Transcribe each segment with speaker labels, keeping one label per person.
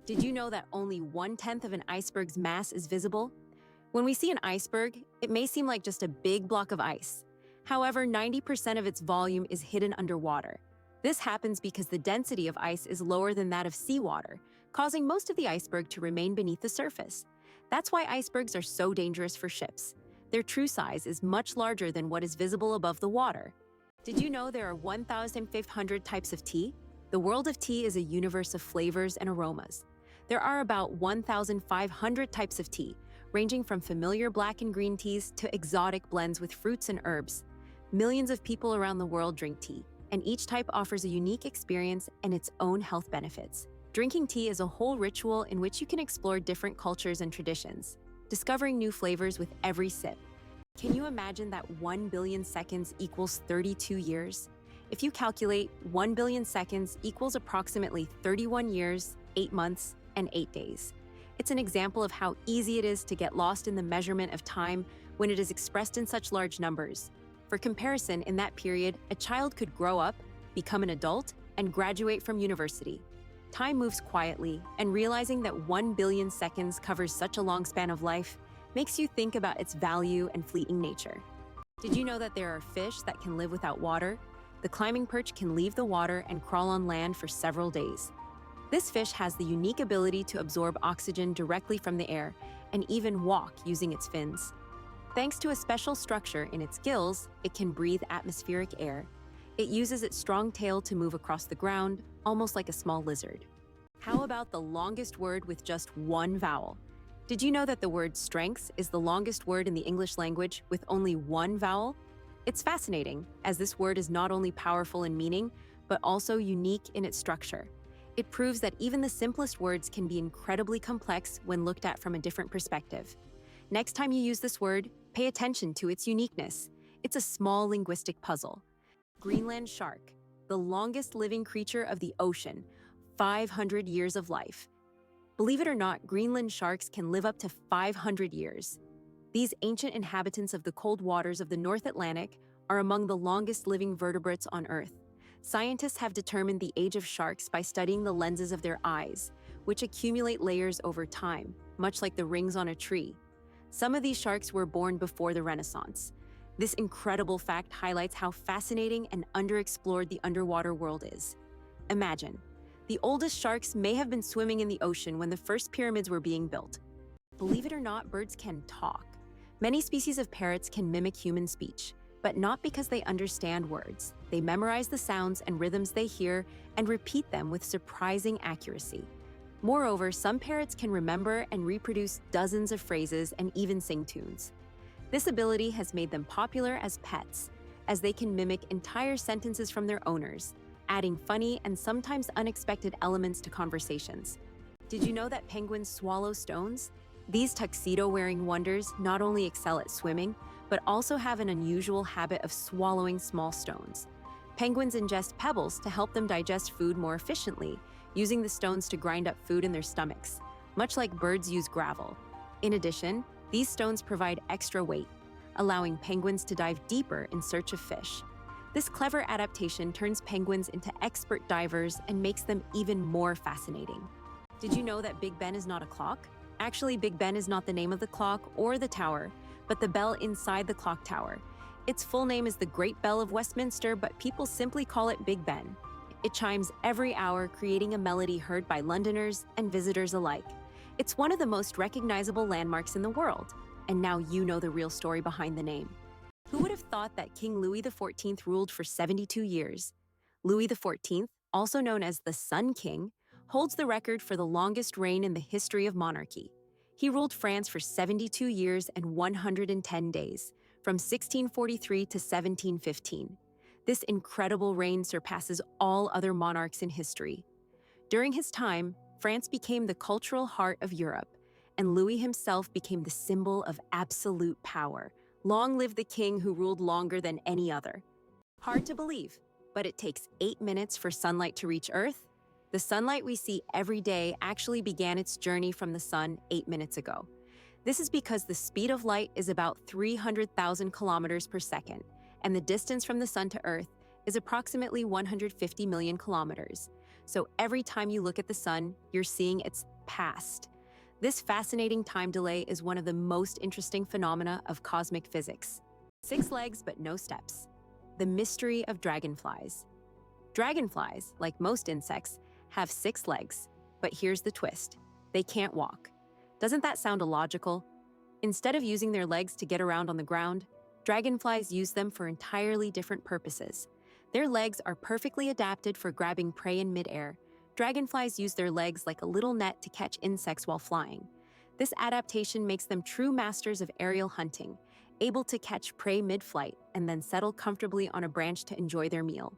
Speaker 1: Did you know that only 1/10 of an iceberg's mass is visible? When we see an iceberg, it may seem like just a big block of ice. However, 90% of its volume is hidden underwater. This happens because the density of ice is lower than that of seawater, causing most of the iceberg to remain beneath the surface. That's why icebergs are so dangerous for ships. Their true size is much larger than what is visible above the water. Did you know there are 1,500 types of tea? The world of tea is a universe of flavors and aromas. There are about 1,500 types of tea, ranging from familiar black and green teas to exotic blends with fruits and herbs. Millions of people around the world drink tea, and each type offers a unique experience and its own health benefits. Drinking tea is a whole ritual in which you can explore different cultures and traditions, discovering new flavors with every sip. Can you imagine that 1 billion seconds equals 32 years? If you calculate, 1 billion seconds equals approximately 31 years, 8 months, and 8 days. It's an example of how easy it is to get lost in the measurement of time when it is expressed in such large numbers. For comparison, in that period, a child could grow up, become an adult, and graduate from university. Time moves quietly, and realizing that 1 billion seconds covers such a long span of life makes you think about its value and fleeting nature. Did you know that there are fish that can live without water? The climbing perch can leave the water and crawl on land for several days. This fish has the unique ability to absorb oxygen directly from the air and even walk using its fins. Thanks to a special structure in its gills, it can breathe atmospheric air. It uses its strong tail to move across the ground, almost like a small lizard. How about the longest word with just one vowel? Did you know that the word strengths is the longest word in the English language with only one vowel? It's fascinating, as this word is not only powerful in meaning, but also unique in its structure. It proves that even the simplest words can be incredibly complex when looked at from a different perspective. Next time you use this word, pay attention to its uniqueness. It's a small linguistic puzzle. Greenland shark, the longest living creature of the ocean, 500 years of life. Believe it or not, Greenland sharks can live up to 500 years. These ancient inhabitants of the cold waters of the North Atlantic are among the longest living vertebrates on Earth. Scientists have determined the age of sharks by studying the lenses of their eyes, which accumulate layers over time, much like the rings on a tree. Some of these sharks were born before the Renaissance. This incredible fact highlights how fascinating and underexplored the underwater world is. Imagine, the oldest sharks may have been swimming in the ocean when the first pyramids were being built. Believe it or not, birds can talk. Many species of parrots can mimic human speech, but not because they understand words. They memorize the sounds and rhythms they hear and repeat them with surprising accuracy. Moreover, some parrots can remember and reproduce dozens of phrases and even sing tunes. This ability has made them popular as pets, as they can mimic entire sentences from their owners, adding funny and sometimes unexpected elements to conversations. Did you know that penguins swallow stones? These tuxedo-wearing wonders not only excel at swimming, but also have an unusual habit of swallowing small stones. Penguins ingest pebbles to help them digest food more efficiently, using the stones to grind up food in their stomachs, much like birds use gravel. In addition, these stones provide extra weight, allowing penguins to dive deeper in search of fish. This clever adaptation turns penguins into expert divers and makes them even more fascinating. Did you know that Big Ben is not a clock? Actually, Big Ben is not the name of the clock or the tower, but the bell inside the clock tower. Its full name is the Great Bell of Westminster, but people simply call it Big Ben. It chimes every hour, creating a melody heard by Londoners and visitors alike. It's one of the most recognizable landmarks in the world. And now you know the real story behind the name. Who would have thought that King Louis the Fourteenth ruled for 72 years? Louis the Fourteenth, also known as the Sun King, holds the record for the longest reign in the history of monarchy. He ruled France for 72 years and 110 days, from 1643 to 1715. This incredible reign surpasses all other monarchs in history. During his time, France became the cultural heart of Europe, and Louis himself became the symbol of absolute power. Long live the king who ruled longer than any other. Hard to believe, but it takes 8 minutes for sunlight to reach Earth. The sunlight we see every day actually began its journey from the sun 8 minutes ago. This is because the speed of light is about 300,000 kilometers per second, and the distance from the sun to Earth is approximately 150 million kilometers. So every time you look at the sun, you're seeing its past. This fascinating time delay is one of the most interesting phenomena of cosmic physics. 6 legs but no steps. The mystery of dragonflies. Dragonflies, like most insects, have 6 legs, but here's the twist. They can't walk. Doesn't that sound illogical? Instead of using their legs to get around on the ground, dragonflies use them for entirely different purposes. Their legs are perfectly adapted for grabbing prey in midair. Dragonflies use their legs like a little net to catch insects while flying. This adaptation makes them true masters of aerial hunting, able to catch prey mid-flight and then settle comfortably on a branch to enjoy their meal.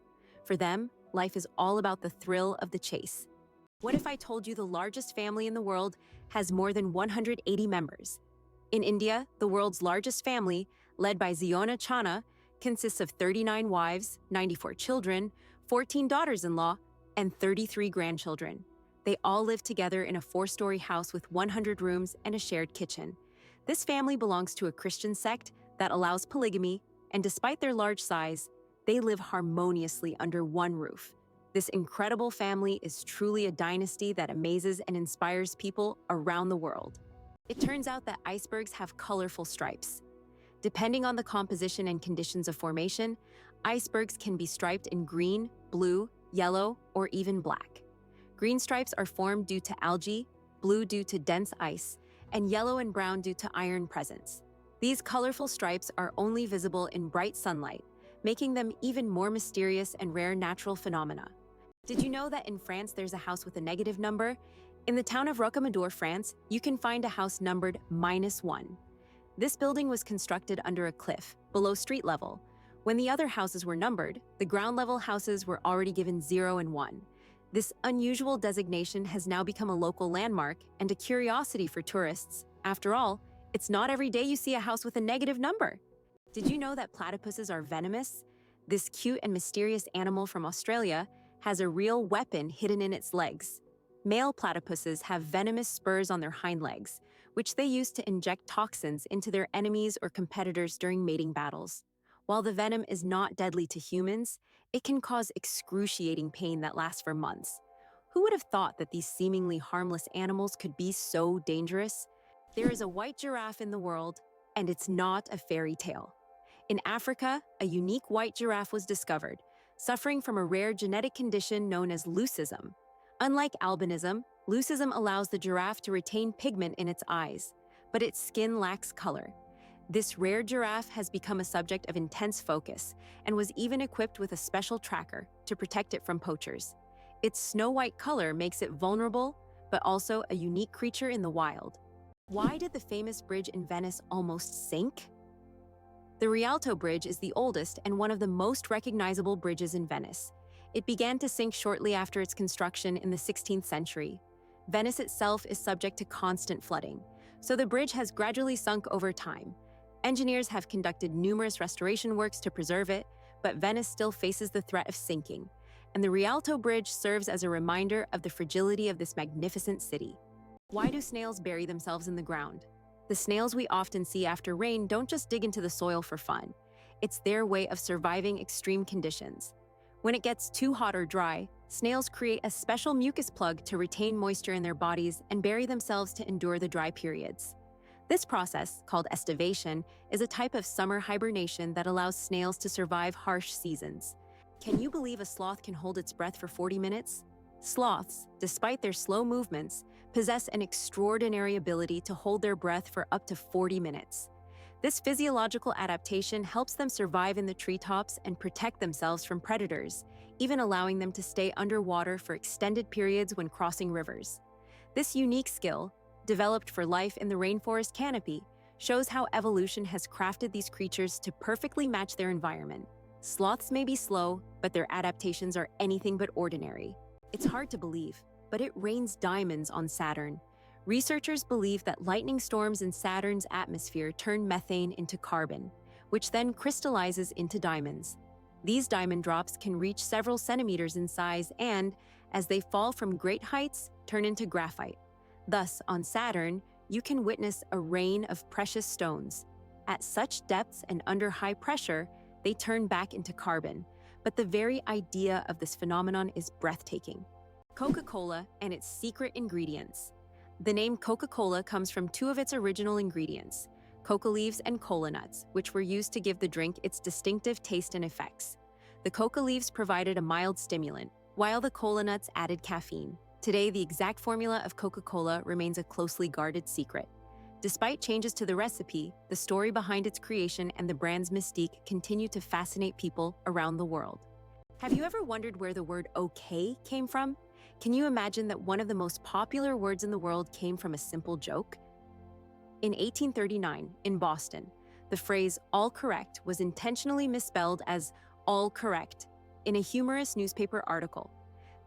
Speaker 1: For them, life is all about the thrill of the chase. What if I told you the largest family in the world has more than 180 members? In India, the world's largest family, led by Ziona Chana, consists of 39 wives, 94 children, 14 daughters-in-law, and 33 grandchildren. They all live together in a 4-story house with 100 rooms and a shared kitchen. This family belongs to a Christian sect that allows polygamy, and despite their large size, they live harmoniously under one roof. This incredible family is truly a dynasty that amazes and inspires people around the world. It turns out that icebergs have colorful stripes. Depending on the composition and conditions of formation, icebergs can be striped in green, blue, yellow, or even black. Green stripes are formed due to algae, blue due to dense ice, and yellow and brown due to iron presence. These colorful stripes are only visible in bright sunlight, making them even more mysterious and rare natural phenomena. Did you know that in France there's a house with a negative number? In the town of Rocamadour, France, you can find a house numbered -1. This building was constructed under a cliff, below street level. When the other houses were numbered, the ground-level houses were already given 0 and 1. This unusual designation has now become a local landmark and a curiosity for tourists. After all, it's not every day you see a house with a negative number. Did you know that platypuses are venomous? This cute and mysterious animal from Australia has a real weapon hidden in its legs. Male platypuses have venomous spurs on their hind legs, which they use to inject toxins into their enemies or competitors during mating battles. While the venom is not deadly to humans, it can cause excruciating pain that lasts for months. Who would have thought that these seemingly harmless animals could be so dangerous? There is a white giraffe in the world, and it's not a fairy tale. In Africa, a unique white giraffe was discovered, suffering from a rare genetic condition known as leucism. Unlike albinism, leucism allows the giraffe to retain pigment in its eyes, but its skin lacks color. This rare giraffe has become a subject of intense focus and was even equipped with a special tracker to protect it from poachers. Its snow-white color makes it vulnerable, but also a unique creature in the wild. Why did the famous bridge in Venice almost sink? The Rialto Bridge is the oldest and one of the most recognizable bridges in Venice. It began to sink shortly after its construction in the 16th century. Venice itself is subject to constant flooding, so the bridge has gradually sunk over time. Engineers have conducted numerous restoration works to preserve it, but Venice still faces the threat of sinking, and the Rialto Bridge serves as a reminder of the fragility of this magnificent city. Why do snails bury themselves in the ground? The snails we often see after rain don't just dig into the soil for fun. It's their way of surviving extreme conditions. When it gets too hot or dry, snails create a special mucus plug to retain moisture in their bodies and bury themselves to endure the dry periods. This process, called estivation, is a type of summer hibernation that allows snails to survive harsh seasons. Can you believe a sloth can hold its breath for 40 minutes? Sloths, despite their slow movements, possess an extraordinary ability to hold their breath for up to 40 minutes. This physiological adaptation helps them survive in the treetops and protect themselves from predators, even allowing them to stay underwater for extended periods when crossing rivers. This unique skill, developed for life in the rainforest canopy, shows how evolution has crafted these creatures to perfectly match their environment. Sloths may be slow, but their adaptations are anything but ordinary. It's hard to believe, but it rains diamonds on Saturn. Researchers believe that lightning storms in Saturn's atmosphere turn methane into carbon, which then crystallizes into diamonds. These diamond drops can reach several centimeters in size and, as they fall from great heights, turn into graphite. Thus, on Saturn, you can witness a rain of precious stones. At such depths and under high pressure, they turn back into carbon. But the very idea of this phenomenon is breathtaking. Coca-Cola and its secret ingredients. The name Coca-Cola comes from two of its original ingredients, coca leaves and cola nuts, which were used to give the drink its distinctive taste and effects. The coca leaves provided a mild stimulant, while the cola nuts added caffeine. Today, the exact formula of Coca-Cola remains a closely guarded secret. Despite changes to the recipe, the story behind its creation and the brand's mystique continue to fascinate people around the world. Have you ever wondered where the word okay came from? Can you imagine that one of the most popular words in the world came from a simple joke? In 1839, in Boston, the phrase all correct was intentionally misspelled as all correct in a humorous newspaper article.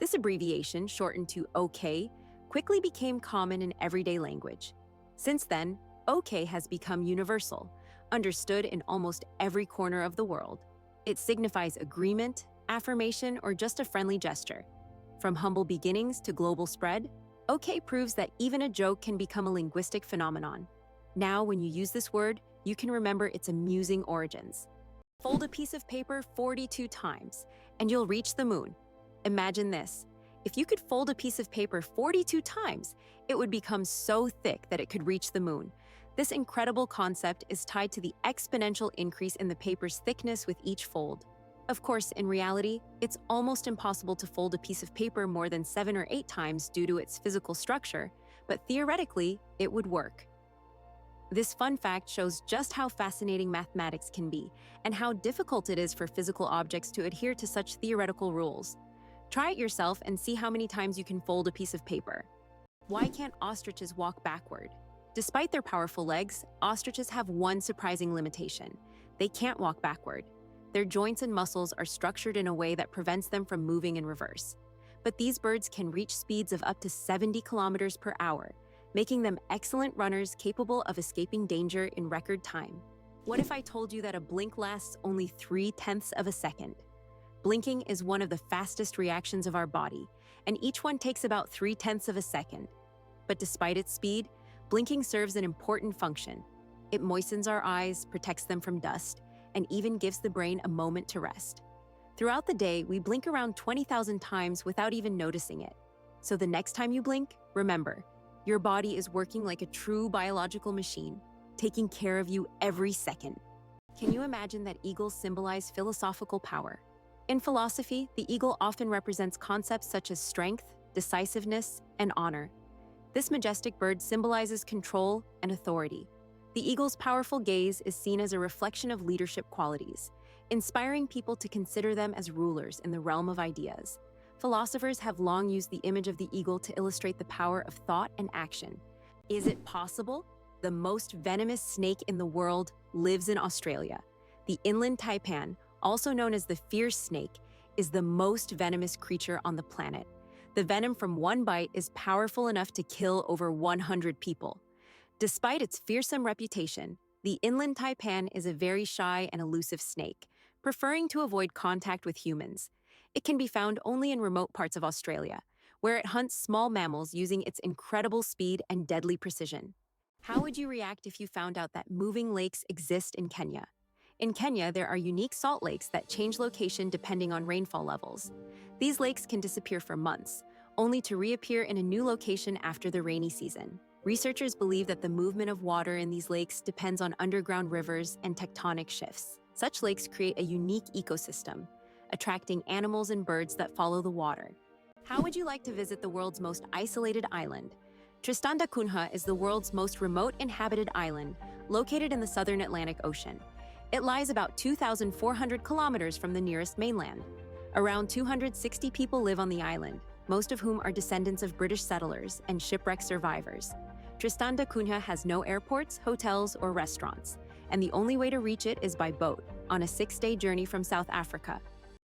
Speaker 1: This abbreviation, shortened to OK, quickly became common in everyday language. Since then, OK has become universal, understood in almost every corner of the world. It signifies agreement, affirmation, or just a friendly gesture. From humble beginnings to global spread, OK proves that even a joke can become a linguistic phenomenon. Now, when you use this word, you can remember its amusing origins. Fold a piece of paper 42 times, and you'll reach the moon. Imagine this. If you could fold a piece of paper 42 times, it would become so thick that it could reach the moon. This incredible concept is tied to the exponential increase in the paper's thickness with each fold. Of course, in reality, it's almost impossible to fold a piece of paper more than 7 or 8 times due to its physical structure, but theoretically, it would work. This fun fact shows just how fascinating mathematics can be and how difficult it is for physical objects to adhere to such theoretical rules. Try it yourself and see how many times you can fold a piece of paper. Why can't ostriches walk backward? Despite their powerful legs, ostriches have one surprising limitation. They can't walk backward. Their joints and muscles are structured in a way that prevents them from moving in reverse. But these birds can reach speeds of up to 70 kilometers per hour, making them excellent runners capable of escaping danger in record time. What if I told you that a blink lasts only 0.3 of a second? Blinking is one of the fastest reactions of our body, and each one takes about 0.3 of a second. But despite its speed, blinking serves an important function. It moistens our eyes, protects them from dust, and even gives the brain a moment to rest. Throughout the day, we blink around 20,000 times without even noticing it. So the next time you blink, remember, your body is working like a true biological machine, taking care of you every second. Can you imagine that eagles symbolize philosophical power? In philosophy, the eagle often represents concepts such as strength, decisiveness, and honor. This majestic bird symbolizes control and authority. The eagle's powerful gaze is seen as a reflection of leadership qualities, inspiring people to consider them as rulers in the realm of ideas. Philosophers have long used the image of the eagle to illustrate the power of thought and action. Is it possible? The most venomous snake in the world lives in Australia. The inland taipan, also known as the fierce snake, is the most venomous creature on the planet. The venom from one bite is powerful enough to kill over 100 people. Despite its fearsome reputation, the inland taipan is a very shy and elusive snake, preferring to avoid contact with humans. It can be found only in remote parts of Australia, where it hunts small mammals using its incredible speed and deadly precision. How would you react if you found out that moving lakes exist in Kenya? In Kenya, there are unique salt lakes that change location depending on rainfall levels. These lakes can disappear for months, only to reappear in a new location after the rainy season. Researchers believe that the movement of water in these lakes depends on underground rivers and tectonic shifts. Such lakes create a unique ecosystem, attracting animals and birds that follow the water. How would you like to visit the world's most isolated island? Tristan da Cunha is the world's most remote inhabited island, located in the southern Atlantic Ocean. It lies about 2,400 kilometers from the nearest mainland. Around 260 people live on the island, most of whom are descendants of British settlers and shipwreck survivors. Tristan da Cunha has no airports, hotels, or restaurants, and the only way to reach it is by boat, on a 6-day journey from South Africa.